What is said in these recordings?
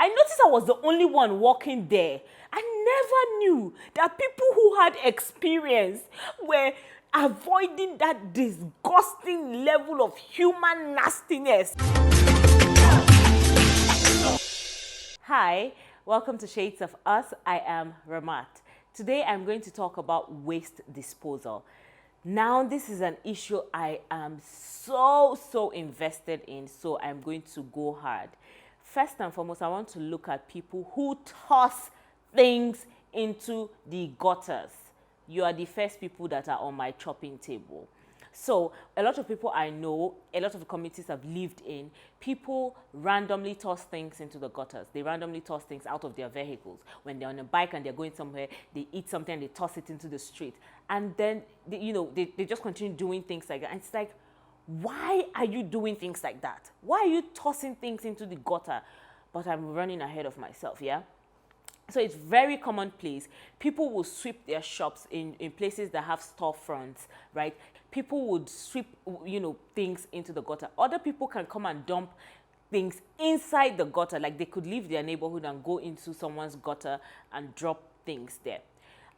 I noticed I was the only one walking there. I never knew that people who had experience were avoiding that disgusting level of human nastiness. Hi, welcome to Shades of Us. I am Ramat. Today I'm going to talk about waste disposal. Now, this is an issue I am so invested in, so I'm going to go hard. First and foremost, I want to look at people who toss things into the gutters. You are the first people that are on my chopping table. So a lot of people I know, a lot of the communities I've lived in, people randomly toss things into the gutters. They randomly toss things out of their vehicles. When they're on a bike and they're going somewhere, they eat something and they toss it into the street. And then, they just continue doing things like that. And it's like, why are you doing things like that? Why are you tossing things into the gutter? But I'm running ahead of myself, yeah? So it's very commonplace. People will sweep their shops in places that have storefronts, right? People would sweep, things into the gutter. Other people can come and dump things inside the gutter. Like they could leave their neighborhood and go into someone's gutter and drop things there.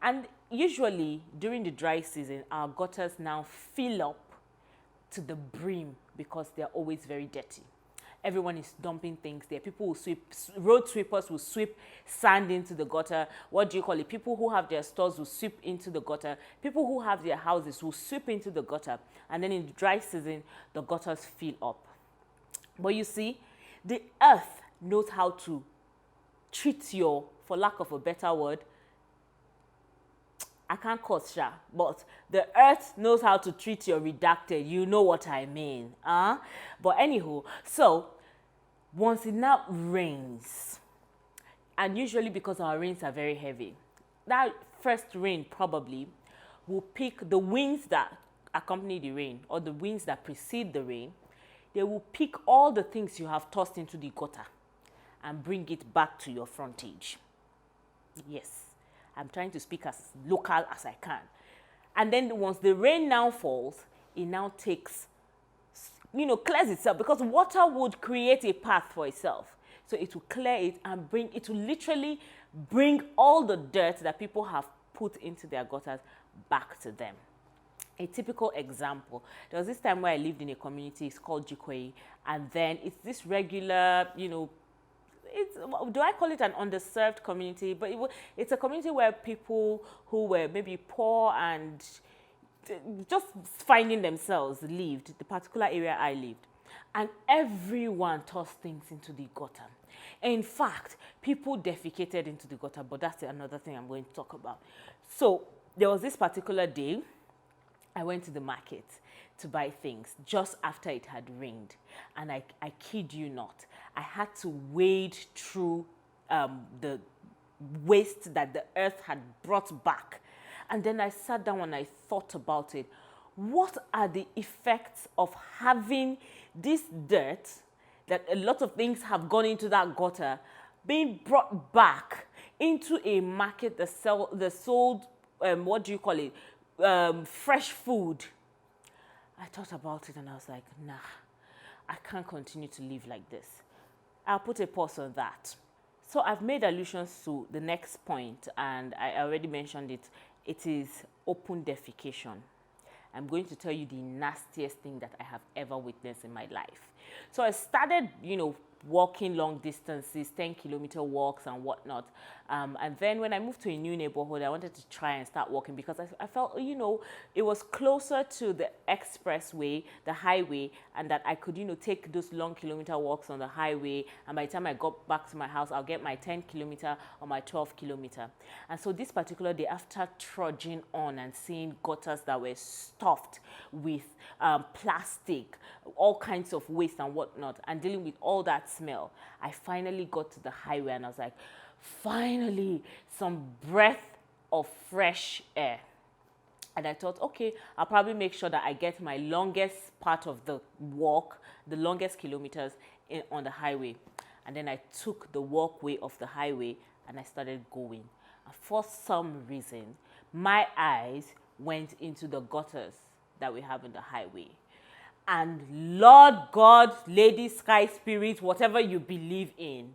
And usually during the dry season, our gutters now fill up to the brim because they're always very dirty. Everyone is dumping things there. People will sweep, road sweepers will sweep sand into the gutter. What do you call it? People who have their stores will sweep into the gutter. People who have their houses will sweep into the gutter. And then in the dry season, the gutters fill up. But you see, the earth knows how to treat your, for lack of a better word, I can't curse, but the earth knows how to treat your redacted. You know what I mean. But anywho, so once it now rains, and usually because our rains are very heavy, that first rain probably will pick the winds that accompany the rain or the winds that precede the rain. They will pick all the things you have tossed into the gutter and bring it back to your frontage. Yes. I'm trying to speak as local as I can. And then once the rain now falls, it now takes, clears itself because water would create a path for itself. So it will clear it and it will literally bring all the dirt that people have put into their gutters back to them. A typical example, there was this time where I lived in a community, it's called Jikwe, and then it's this regular, do I call it an underserved community? But it's a community where people who were maybe poor and just finding themselves lived, the particular area I lived. And everyone tossed things into the gutter. In fact, people defecated into the gutter, but that's another thing I'm going to talk about. So there was this particular day, I went to the market to buy things just after it had rained. And I kid you not, I had to wade through the waste that the earth had brought back. And then I sat down and I thought about it. What are the effects of having this dirt, that a lot of things have gone into that gutter, being brought back into a market that sold, fresh food? I thought about it and I was like, nah, I can't continue to live like this. I'll put a pause on that. So I've made allusions to the next point, and I already mentioned it. It is open defecation. I'm going to tell you the nastiest thing that I have ever witnessed in my life. So I started, walking long distances, 10-kilometer walks and whatnot. And then when I moved to a new neighborhood, I wanted to try and start walking because I felt, it was closer to the expressway, the highway, and that I could, take those long kilometer walks on the highway. And by the time I got back to my house, I'll get my 10-kilometer or my 12-kilometer. And so this particular day, after trudging on and seeing gutters that were stuffed with plastic, all kinds of waste and whatnot, and dealing with all that smell, I finally got to the highway and I was like, finally, some breath of fresh air. And I thought, okay, I'll probably make sure that I get my longest part of the walk, the longest kilometers on the highway. And then I took the walkway of the highway and I started going. And for some reason, my eyes went into the gutters that we have in the highway. And Lord God, Lady Sky Spirit, whatever you believe in,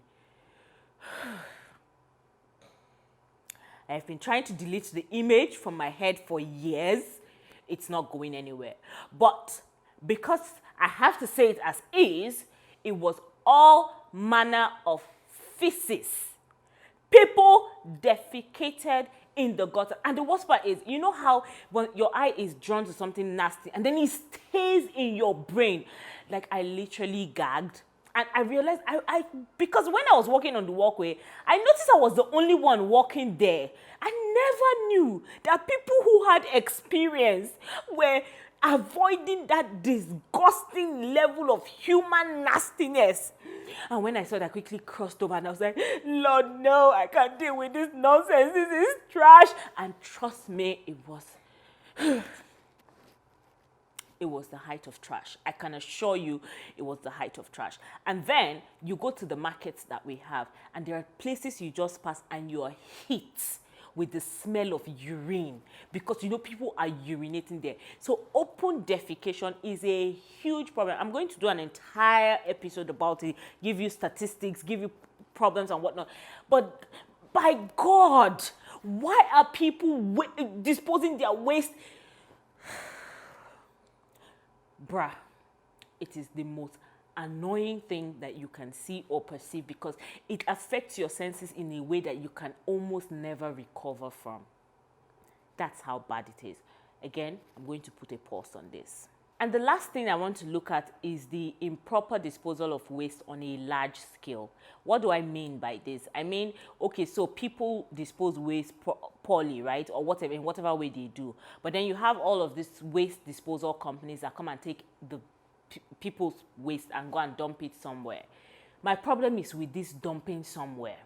I've been trying to delete the image from my head for years. It's not going anywhere. But because I have to say it as is, it was all manner of feces. People defecated in the gutter. And the worst part is, you know how when your eye is drawn to something nasty and then it stays in your brain? Like, I literally gagged. And I realized, because when I was walking on the walkway, I noticed I was the only one walking there. I never knew that people who had experience were avoiding that disgusting level of human nastiness. And when I saw that, I quickly crossed over and I was like, Lord, no, I can't deal with this nonsense. This is trash. And trust me, it was the height of trash. I can assure you it was the height of trash. And then you go to the markets that we have, and there are places you just pass and you are hit with the smell of urine, because you know people are urinating there. So open defecation is a huge problem. I'm going to do an entire episode about it, give you statistics, give you problems and whatnot. But by God, why are people disposing their waste? Bruh, it is the most annoying thing that you can see or perceive, because it affects your senses in a way that you can almost never recover from. That's how bad it is. Again, I'm going to put a pause on this. And the last thing I want to look at is the improper disposal of waste on a large scale. What do I mean by this? I mean, okay, so people dispose waste poorly, right? Or whatever, in whatever way they do. But then you have all of these waste disposal companies that come and take the people's waste and go and dump it somewhere. My problem is with this dumping somewhere.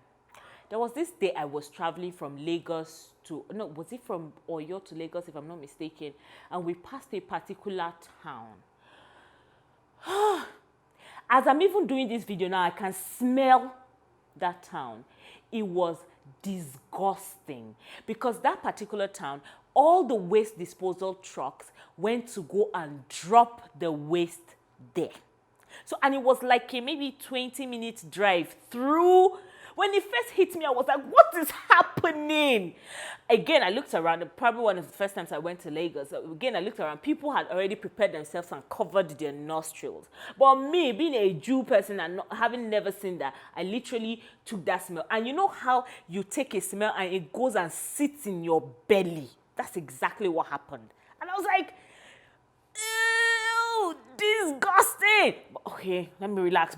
There was this day I was traveling from Lagos to, no, was it from Oyo to Lagos, if I'm not mistaken, and we passed a particular town. As I'm even doing this video now, I can smell that town. It was disgusting, because that particular town, all the waste disposal trucks went to go and drop the waste there. So, and it was like a maybe 20 minutes drive through. When it first hit me, I was like, what is happening? Again, I looked around, probably one of the first times I went to Lagos. Again, I looked around, people had already prepared themselves and covered their nostrils. But me, being a Jew person and having never seen that, I literally took that smell. And you know how you take a smell and it goes and sits in your belly? That's exactly what happened. And I was like, ew, disgusting. But okay, let me relax.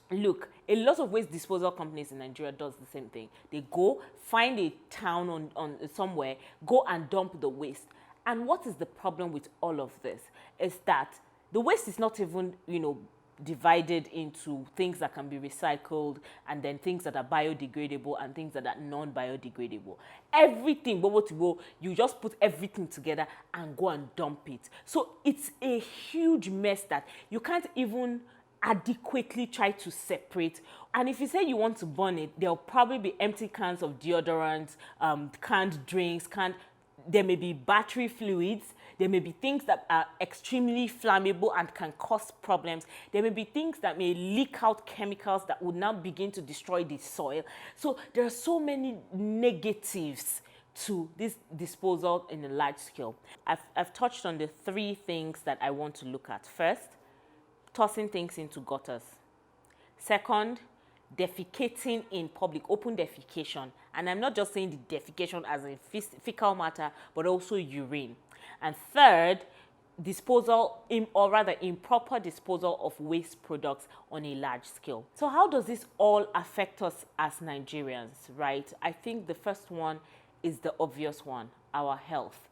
Look, a lot of waste disposal companies in Nigeria does the same thing. They go find a town on somewhere, go and dump the waste. And what is the problem with all of this is that the waste is not even, divided into things that can be recycled and then things that are biodegradable and things that are non-biodegradable. Everything, you just put everything together and go and dump it. So it's a huge mess that you can't even adequately try to separate. And if you say you want to burn it, there'll probably be empty cans of deodorant, canned drinks, there may be battery fluids, there may be things that are extremely flammable and can cause problems. There may be things that may leak out chemicals that would now begin to destroy the soil. So there are so many negatives to this disposal in a large scale. I've touched on the 3 things that I want to look at. First, tossing things into gutters. Second, defecating in public, open defecation. And I'm not just saying the defecation as a fecal matter, but also urine. And third, improper disposal of waste products on a large scale. So how does this all affect us as Nigerians, right? I think the first one is the obvious one, our health.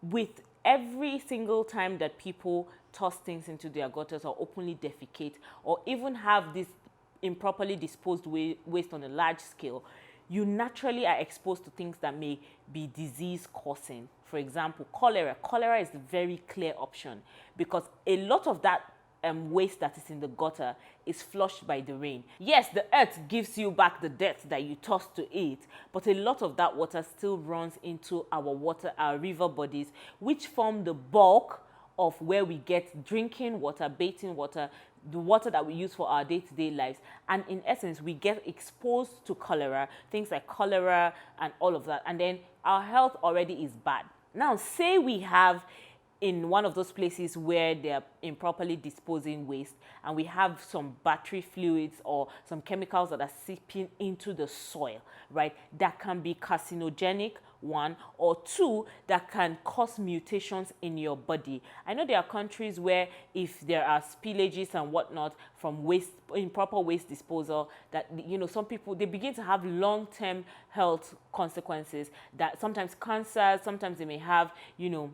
With every single time that people toss things into their gutters or openly defecate or even have this improperly disposed waste on a large scale, you naturally are exposed to things that may be disease-causing. For example, cholera. Cholera is a very clear option because a lot of that waste that is in the gutter is flushed by the rain. Yes, the earth gives you back the dirt that you tossed to it, but a lot of that water still runs into our river bodies, which form the bulk of where we get drinking water, bathing water, the water that we use for our day-to-day lives, and in essence we get exposed to cholera, things like cholera and all of that, and then our health already is bad. Now say we have in one of those places where they're improperly disposing waste, and we have some battery fluids or some chemicals that are seeping into the soil, right, that can be carcinogenic, one, or two, that can cause mutations in your body. I know there are countries where if there are spillages and whatnot from waste, improper waste disposal, that, you know, some people, they begin to have long-term health consequences, that sometimes cancer, sometimes they may have, you know,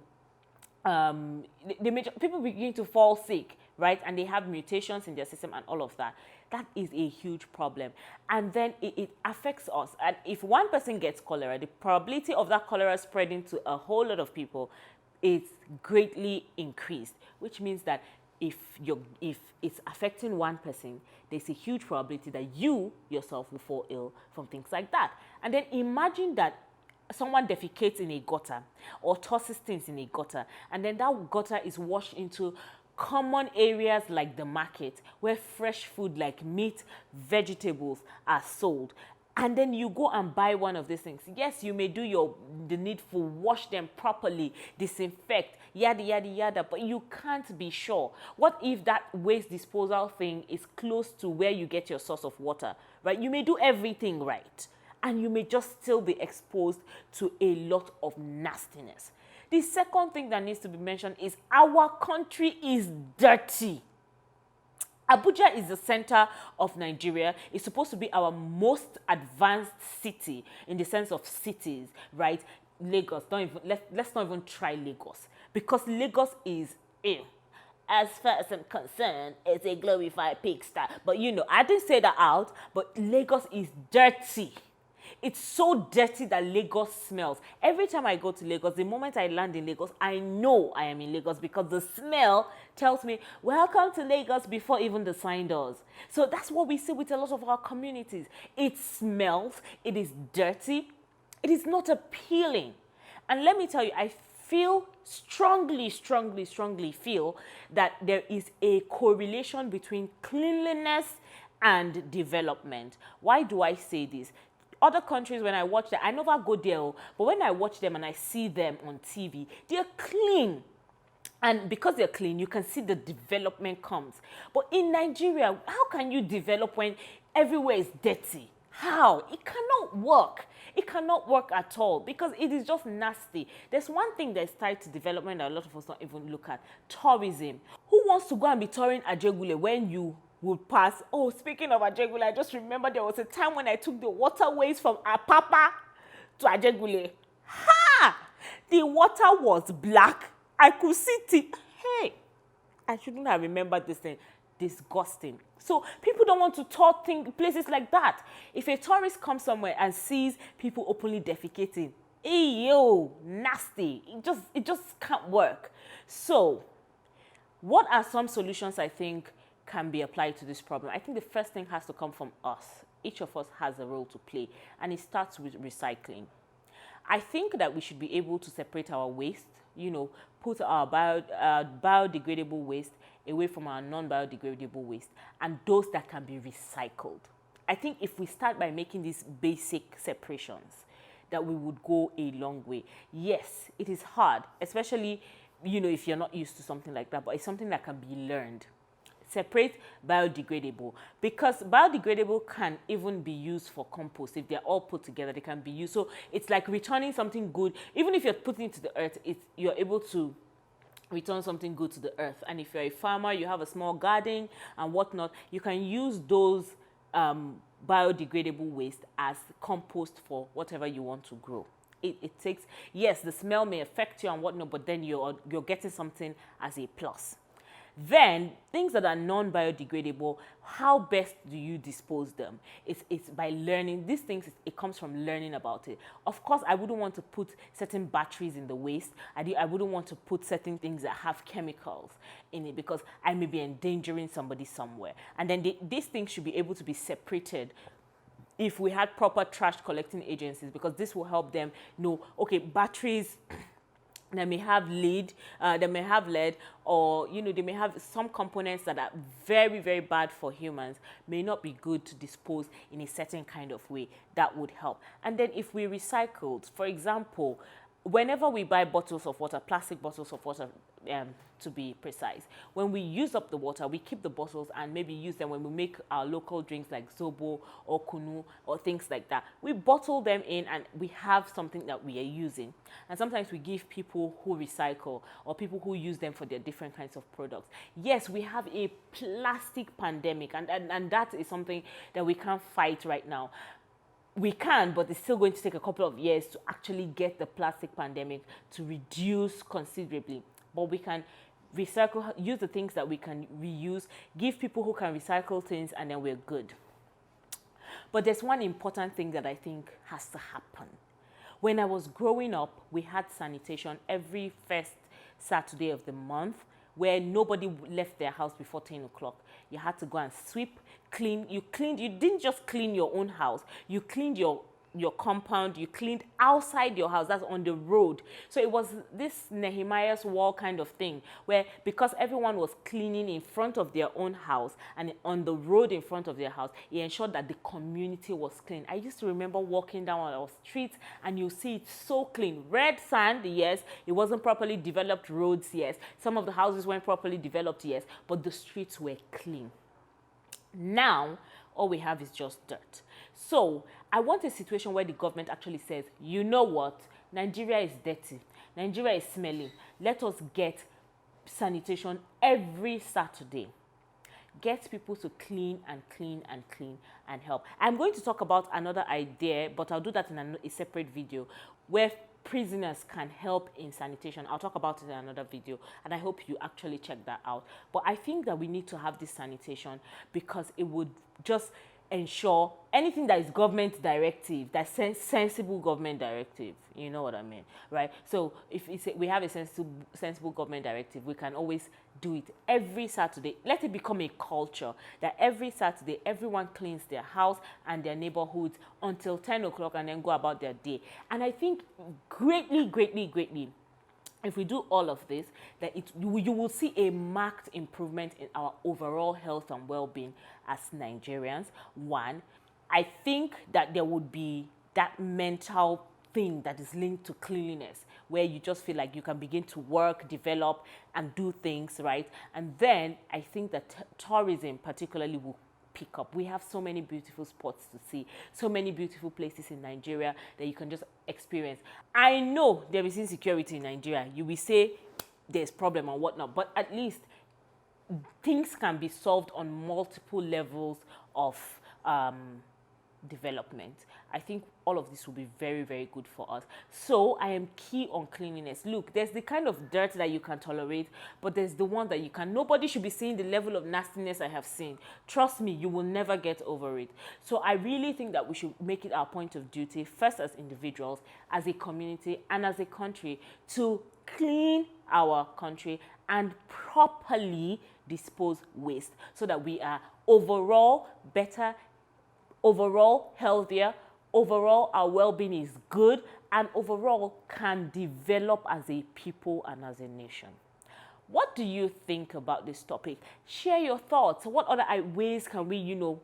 people begin to fall sick, right? And they have mutations in their system and all of that. That is a huge problem. And then it affects us. And if one person gets cholera, the probability of that cholera spreading to a whole lot of people is greatly increased, which means that if it's affecting one person, there's a huge probability that you yourself will fall ill from things like that. And then imagine that someone defecates in a gutter or tosses things in a gutter, and then that gutter is washed into common areas like the market where fresh food like meat, vegetables are sold. And then you go and buy one of these things. Yes, you may do the needful, wash them properly, disinfect, yada, yada, yada, but you can't be sure. What if that waste disposal thing is close to where you get your source of water, right? You may do everything right, and you may just still be exposed to a lot of nastiness. The second thing that needs to be mentioned is our country is dirty. Abuja is the center of Nigeria. It's supposed to be our most advanced city in the sense of cities, right? Lagos, let's not even try Lagos, because Lagos is ill. As far as I'm concerned, it's a glorified pigsty. But you know, I didn't say that out, but Lagos is dirty. It's so dirty that Lagos smells. Every time I go to Lagos, the moment I land in Lagos, I know I am in Lagos because the smell tells me, welcome to Lagos, before even the sign does. So that's what we see with a lot of our communities. It smells, it is dirty, it is not appealing. And let me tell you, I feel strongly feel that there is a correlation between cleanliness and development. Why do I say this? Other countries, when I watch them, I never go there, but when I watch them and I see them on TV, they're clean. And because they're clean, you can see the development comes. But in Nigeria, how can you develop when everywhere is dirty? How? It cannot work. It cannot work at all because it is just nasty. There's one thing that's tied to development that a lot of us don't even look at: tourism. Who wants to go and be touring Ajegule when you would pass? Oh, speaking of Ajegule, I just remember there was a time when I took the waterways from Apapa to Ajegule. Ha! The water was black. I could see it. Hey, I shouldn't have remembered this thing. Disgusting. So people don't want to tour places like that. If a tourist comes somewhere and sees people openly defecating, yo, nasty. It just can't work. So what are some solutions I think can be applied to this problem? I think the first thing has to come from us. Each of us has a role to play, and it starts with recycling. I think that we should be able to separate our waste, put our biodegradable waste away from our non-biodegradable waste, and those that can be recycled. I think if we start by making these basic separations, that we would go a long way. Yes, it is hard, especially, if you're not used to something like that, but it's something that can be learned. Separate biodegradable, because biodegradable can even be used for compost. If they're all put together, they can be used. So it's like returning something good. Even if you're putting it to the earth, you're able to return something good to the earth. And if you're a farmer, you have a small garden and whatnot, you can use those biodegradable waste as compost for whatever you want to grow. It takes, yes, the smell may affect you and whatnot, but then you're getting something as a plus. Then, things that are non-biodegradable, how best do you dispose them? It's by learning. These things, it comes from learning about it. Of course, I wouldn't want to put certain batteries in the waste. I wouldn't want to put certain things that have chemicals in it because I may be endangering somebody somewhere. And then these things should be able to be separated if we had proper trash collecting agencies, because this will help them know, okay, batteries They may have lead, or they may have some components that are very, very bad for humans, may not be good to dispose in a certain kind of way. That would help. And then if we recycled, for example, whenever we buy bottles of water, plastic bottles of water, to be precise, when we use up the water, we keep the bottles and maybe use them when we make our local drinks like zobo or kunu or things like that. We bottle them in and we have something that we are using. And sometimes we give people who recycle or people who use them for their different kinds of products. Yes, we have a plastic pandemic, and that is something that we can't fight right now. We can, but it's still going to take a couple of years to actually get the plastic pandemic to reduce considerably. But we can recycle, use the things that we can reuse, give people who can recycle things, and then we're good. But there's one important thing that I think has to happen. When I was growing up, we had sanitation every first Saturday of the month, where nobody left their house before 10 o'clock. You had to go and sweep, clean. You didn't just clean your own house. You cleaned your compound, you cleaned outside your house, that's on the road. So it was this Nehemiah's wall kind of thing, where because everyone was cleaning in front of their own house and on the road in front of their house, it ensured that the community was clean. I used to remember walking down our streets and you see it so clean. Red sand, yes. It wasn't properly developed roads, yes. Some of the houses weren't properly developed, yes. But the streets were clean. Now, all we have is just dirt. So I want a situation where the government actually says, you know what, Nigeria is dirty, Nigeria is smelly, let us get sanitation every Saturday. Get people to clean and clean and clean and help. I'm going to talk about another idea, but I'll do that in a separate video, where prisoners can help in sanitation. I'll talk about it in another video, and I hope you actually check that out. But I think that we need to have this sanitation because it would just ensure anything that is government directive, that's sensible government directive, you know what I mean, right? So if we have a sensible government directive, we can always do it every Saturday. Let it become a culture that every Saturday everyone cleans their house and their neighborhoods until 10 o'clock and then go about their day. And I think greatly, if we do all of this, that you will see a marked improvement in our overall health and well-being as Nigerians. One, I think that there would be that mental thing that is linked to cleanliness, where you just feel like you can begin to work, develop, and do things, right? And then I think that tourism particularly will pick up. We have so many beautiful spots to see, so many beautiful places in Nigeria that you can just experience. I know there is insecurity in Nigeria. You will say there's problem and whatnot, but at least things can be solved on multiple levels of development. I think all of this will be very, very good for us. So I am key on cleanliness. Look, there's the kind of dirt that you can tolerate, but there's the one that you can. Nobody should be seeing the level of nastiness I have seen. Trust me, you will never get over it. So I really think that we should make it our point of duty, first as individuals, as a community, and as a country, to clean our country and properly dispose waste so that we are overall better, overall healthier, overall our well-being is good, and overall can develop as a people and as a nation. What do you think about this topic? Share your thoughts. What other ways can we,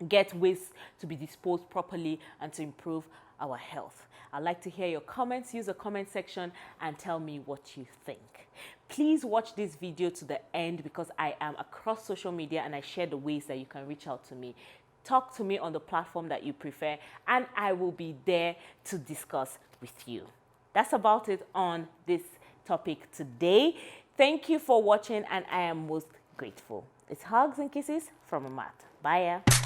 get waste to be disposed properly and to improve our health? I'd like to hear your comments. Use the comment section and tell me what you think. Please watch this video to the end because I am across social media and I share the ways that you can reach out to me. Talk to me on the platform that you prefer, and I will be there to discuss with you. That's about it on this topic today. Thank you for watching, and I am most grateful. It's hugs and kisses from Amat. Bye.